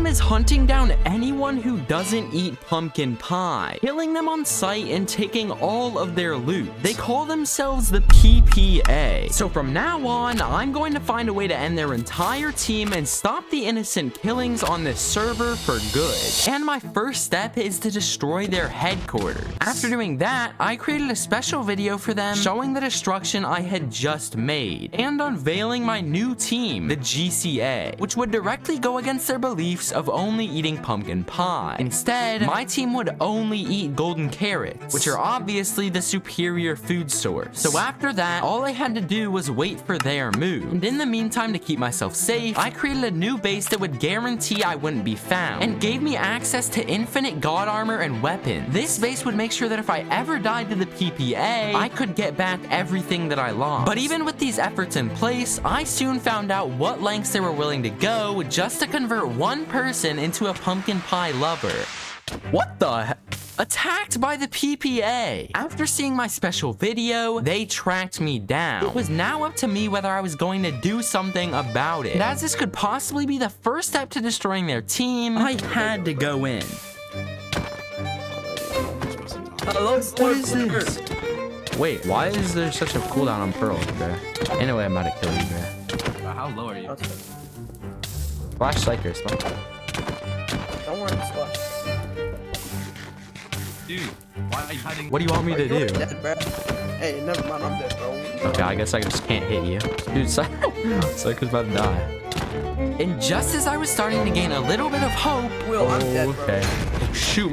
is hunting down anyone who doesn't eat pumpkin pie, killing them on sight and taking all of their loot. They call themselves the PPA. So from now on, I'm going to find a way to end their entire team and stop the innocent killings on this server for good. And my first step is to destroy their headquarters. After doing that, I created a special video for them showing the destruction I had just made and unveiling my new team, the GCA, which would directly go against their beliefs of only eating pumpkin pie. Instead, my team would only eat golden carrots, which are obviously the superior food source. So after that, all I had to do was wait for their move. And in the meantime, to keep myself safe, I created a new base that would guarantee I wouldn't be found and gave me access to infinite god armor and weapons. This base would make sure that if I ever died to the PPA, I could get back everything that I lost. But even with these efforts in place, I soon found out what lengths they were willing to go just to convert one person into a pumpkin pie lover. What the heck? Attacked by the PPA. After seeing my special video, they tracked me down. It was now up to me whether I was going to do something about it. And as this could possibly be the first step to destroying their team, I had to go in. What is this? Wait, why is there such a cooldown on pearls, bro? Anyway, I'm about to kill you, bro. How low are you? Flash Psyker, Splash. Don't worry, Splash. Dude, why are you hiding? What do you want me to do? Dead, bro. Hey, never mind, I'm dead, bro. Okay, I guess I just can't hit you. Dude, Psyker's about to die. And just as I was starting to gain a little bit of hope... Will, I'm dead, bro. Okay. Shoot,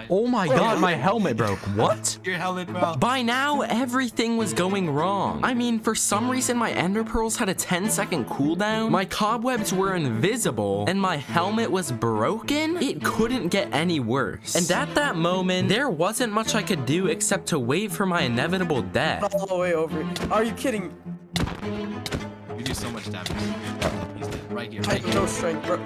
oh my god, my helmet broke. What? Your helmet broke. By now, everything was going wrong. I mean, for some reason, my ender pearls had a 10-second cooldown, my cobwebs were invisible, and my helmet was broken? It couldn't get any worse. And at that moment, there wasn't much I could do except to wait for my inevitable death. All the way over. Are you kidding? You do so much damage. He's dead. Right here, I right have here. no strength, bro.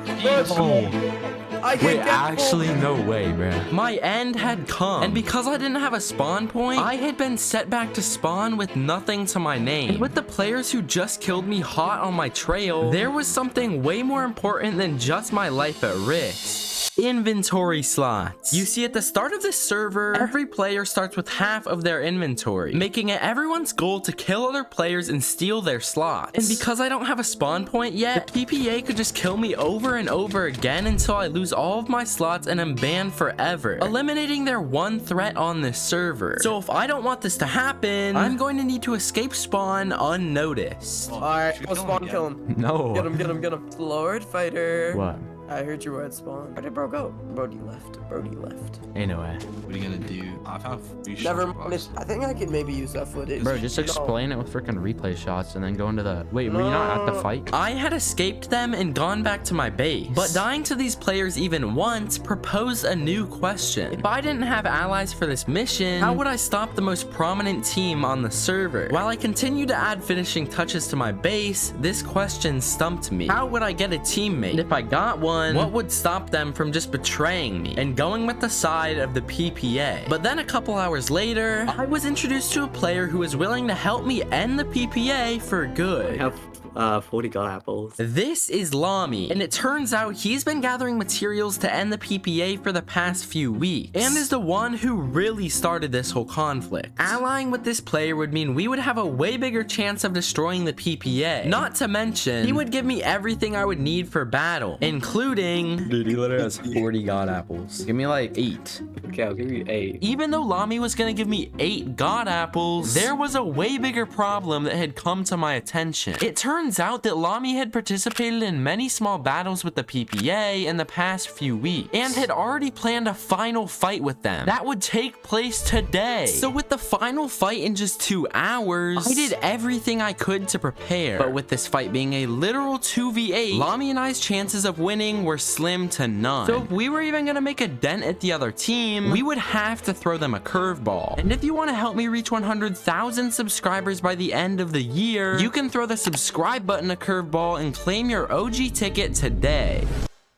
I can't Wait, get actually, no way, bro. My end had come, and because I didn't have a spawn point, I had been set back to spawn with nothing to my name. And with the players who just killed me hot on my trail, there was something way more important than just my life at risk. Inventory slots. You see, at the start of this server, every player starts with half of their inventory, making it everyone's goal to kill other players and steal their slots. And because I don't have a spawn point yet, the PPA could just kill me over and over again until I lose all of my slots and am banned forever, eliminating their one threat on this server. So if I don't want this to happen, I'm going to need to escape spawn unnoticed. Alright, go spawn kill him. No. Get him, get him, get him. SlordFighter. What? I heard you were at spawn. Where did bro go? Brody left. Brody left. Anyway. What are you gonna do? I found free Never shot mind. box. I think I can maybe use that footage. Bro, just explain it with freaking replay shots and then go into the... Wait, were you not at the fight? I had escaped them and gone back to my base. But dying to these players even once proposed a new question. If I didn't have allies for this mission, how would I stop the most prominent team on the server? While I continued to add finishing touches to my base, this question stumped me. How would I get a teammate? And if I got one, what would stop them from just betraying me and going with the side of the PPA? But then a couple hours later, I was introduced to a player who was willing to help me end the PPA for good. I have 40 god apples. This is Lami, and it turns out he's been gathering materials to end the PPA for the past few weeks, and is the one who really started this whole conflict. Allying with this player would mean we would have a way bigger chance of destroying the PPA. Not to mention, he would give me everything I would need for battle, including... Dude, he literally has 40 god apples. Give me like 8. Okay, I'll give you 8. Even though Lami was gonna give me 8 god apples, there was a way bigger problem that had come to my attention. It turns out that Lami had participated in many small battles with the PPA in the past few weeks, and had already planned a final fight with them that would take place today. So with the final fight in just 2 hours, I did everything I could to prepare. But with this fight being a literal 2v8, Lami and I's chances of winning were slim to none. So if we were even gonna make a dent at the other team, we would have to throw them a curveball. And if you want to help me reach 100,000 subscribers by the end of the year, you can throw the subscribe button a curveball and claim your OG ticket today.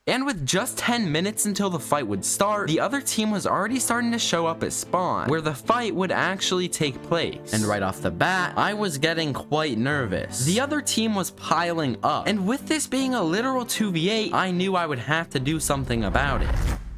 And with just 10 minutes until the fight would start, the other team was already starting to show up at spawn, where the fight would actually take place. And right off the bat, I was getting quite nervous. The other team was piling up, and with this being a literal 2v8, I knew I would have to do something about it.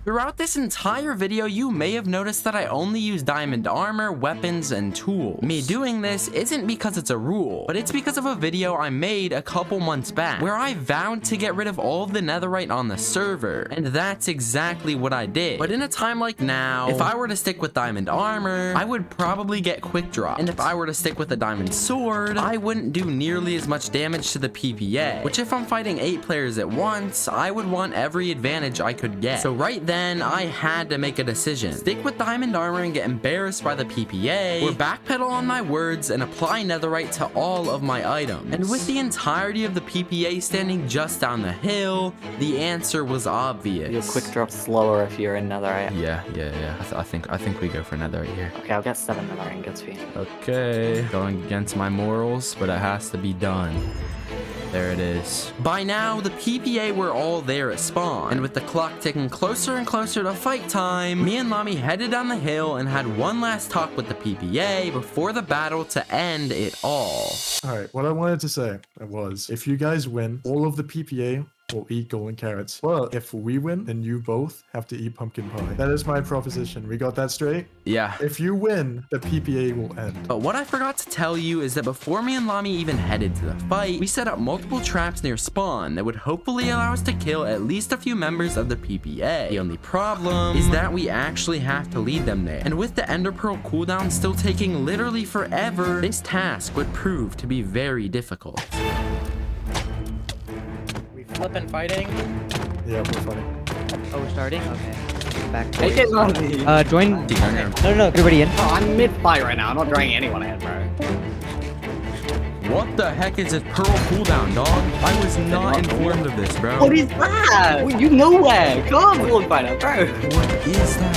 Throughout this entire video, you may have noticed that I only use diamond armor, weapons, and tools. Me doing this isn't because it's a rule, but it's because of a video I made a couple months back, where I vowed to get rid of all of the netherite on the server, and that's exactly what I did. But in a time like now, if I were to stick with diamond armor, I would probably get quick drop, and if I were to stick with a diamond sword, I wouldn't do nearly as much damage to the PPA, which if I'm fighting 8 players at once, I would want every advantage I could get. So right then, I had to make a decision. Stick with diamond armor and get embarrassed by the PPA, or backpedal on my words and apply netherite to all of my items. And with the entirety of the PPA standing just down the hill, the answer was obvious. Your quick drop slower if you're in netherite. Yeah. I think we go for netherite here. Okay, I'll get 7 netherite ingots for you. Okay, going against my morals, but it has to be done. There it is. By now, the PPA were all there at spawn, and with the clock ticking closer and closer to fight time, me and Lami headed down the hill and had one last talk with the PPA before the battle to end it all. Alright, what I wanted to say was, if you guys win, all of the PPA will eat golden carrots. But if we win, then you both have to eat pumpkin pie. That is my proposition. We got that straight? Yeah. If you win, the PPA will end. But what I forgot to tell you is that before me and Lami even headed to the fight, we set up multiple traps near spawn that would hopefully allow us to kill at least a few members of the PPA. The only problem is that we actually have to lead them there. And with the Ender Pearl cooldown still taking literally forever, this task would prove to be very difficult. Flipping fighting. Yeah, we're fighting. Oh, we're starting? Okay. Back. Take it, Lami. Join. No, everybody in. Oh, I'm mid-fight right now. I'm not drawing anyone in, bro. What the heck is this Pearl cooldown, dog? I was not informed of this, bro. What is that? You nowhere. Come on, SlordFighter, bro. What is that,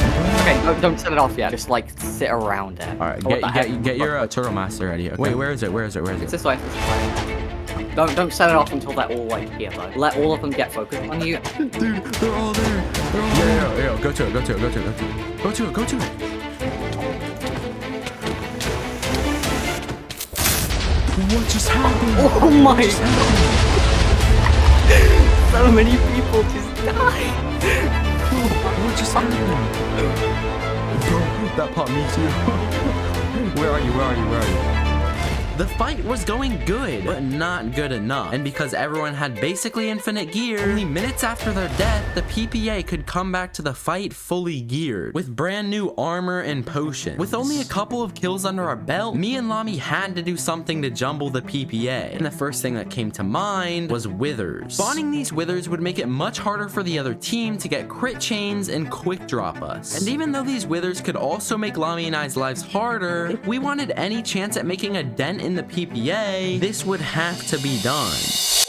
bro? Okay, don't set it off yet. Just like sit around it. All right, Oh, get your Turtle Master ready. Okay. Wait, where is it? It's this way. Don't set it off until they're all like here though. Let all of them get focused on you. Dude, they're all there. Yeah. Go to it. Go to it. What just happened? Oh my god. So many people just died. What just happened? Bro, that popped me too. Where are you? The fight was going good, but not good enough. And because everyone had basically infinite gear, only minutes after their death, the PPA could come back to the fight fully geared, with brand new armor and potions. With only a couple of kills under our belt, me and Lami had to do something to jumble the PPA. And the first thing that came to mind was withers. Spawning these withers would make it much harder for the other team to get crit chains and quick drop us. And even though these withers could also make Lami and I's lives harder, if we wanted any chance at making a dent in the PPA, this would have to be done.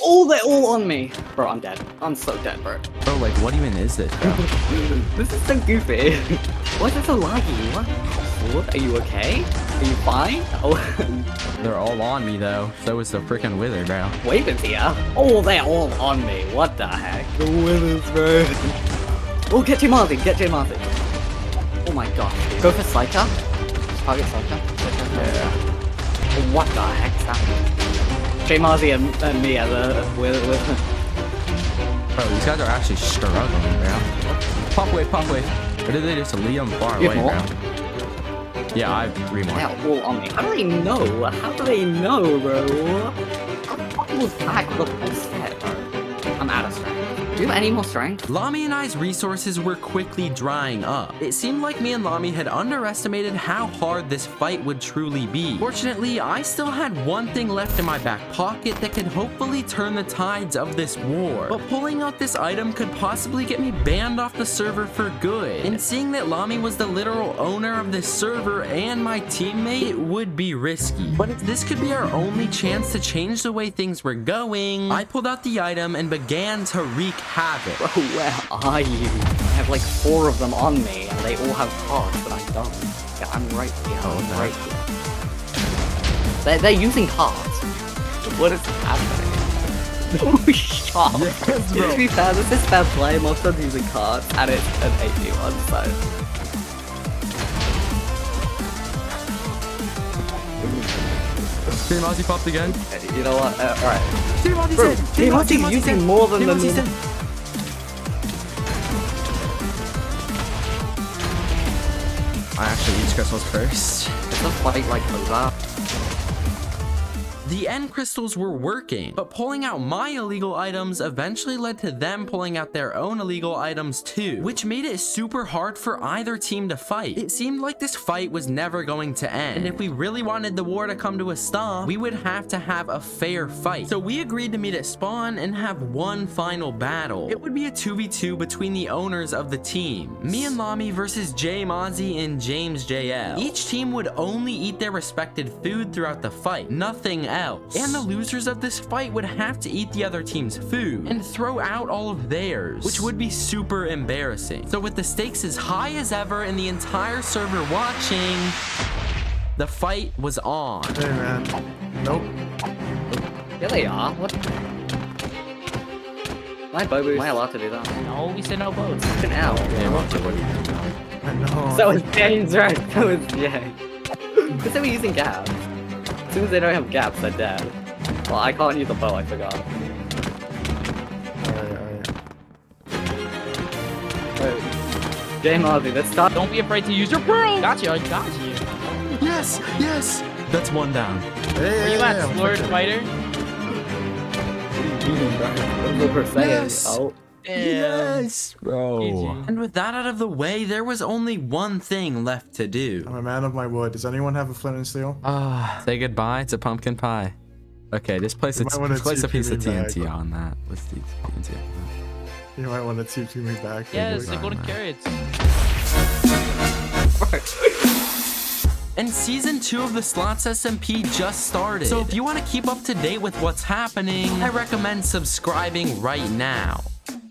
Oh, they're all on me. Bro, I'm dead. I'm so dead, bro. Bro, like, what even is this, bro? This is so goofy. Why is it so laggy? What? Are you okay? Are you fine? Oh. They're all on me, though. So is the freaking wither, bro. Wave is here. Oh, they're all on me. What the heck? The withers, bro. Oh, get J Marzi. Oh my gosh. Go for Sliker. Target Sliker. Yeah. What the heck's happening? J Marzi and me as a with. Bro, these guys are actually struggling, bro. Pop wave. Or did they just leave them far You away, have bro? Yeah, I have 3 more. They're all on me. How do they know? Bro? How fucking was back with a full set, bro? I'm out of strength. Do you have any more strength? Lami and I's resources were quickly drying up. It seemed like me and Lami had underestimated how hard this fight would truly be. Fortunately, I still had one thing left in my back pocket that could hopefully turn the tides of this war. But pulling out this item could possibly get me banned off the server for good. And seeing that Lami was the literal owner of this server and my teammate, it would be risky. But if this could be our only chance to change the way things were going, I pulled out the item and began to wreak havoc. Bro, where are you? I have like 4 of them on me, and they all have cards, but I don't. Yeah, I'm right here. I'm right here. They're using cards. What is happening? Oh, shut up. Yes, bro. To be fair, this is fair play. Most of these are cards, and it's an 81, so. Team Ozzy popped again. You know what? Alright. Team Ozzy's Bro, in. Team Ozzy's using more than Team the Ozzy's in. I actually use crystals first. It's a fight like over. The end crystals were working, but pulling out my illegal items eventually led to them pulling out their own illegal items too, which made it super hard for either team to fight. It seemed like this fight was never going to end, and if we really wanted the war to come to a stop, we would have to have a fair fight. So we agreed to meet at spawn and have one final battle. It would be a 2v2 between the owners of the team, me and Lami versus Jay Mozzie and James JL. Each team would only eat their respected food throughout the fight, nothing else. And the losers of this fight would have to eat the other team's food and throw out all of theirs, which would be super embarrassing. So with the stakes as high as ever and the entire server watching, the fight was on. Hey, man. Nope. Yeah, they are. What? My bow boost. Am I allowed to do that? No, we said no boats. An owl. I know. So is James, right? So is Jay. Because they were using gaps. As soon as they don't have gaps, they're dead. Well, I can't use a bow, I forgot. Alright. Jay Mozzie, let's start. Don't be afraid to use your pearl. Got you, I got you. Yes, yes. That's one down. Where you at, SlordFighter? Yes. Oh. Yes, bro. GG. And with that out of the way, there was only one thing left to do. I'm a man of my word. Does anyone have a flint and steel? Say goodbye to pumpkin pie. Okay, just place You might wanna a piece of TP me TNT back. on that. Let's do TNT on You might want to TP me back. Yes, maybe. the golden carrots. And season 2 of the Slots SMP just started. So if you want to keep up to date with what's happening, I recommend subscribing right now.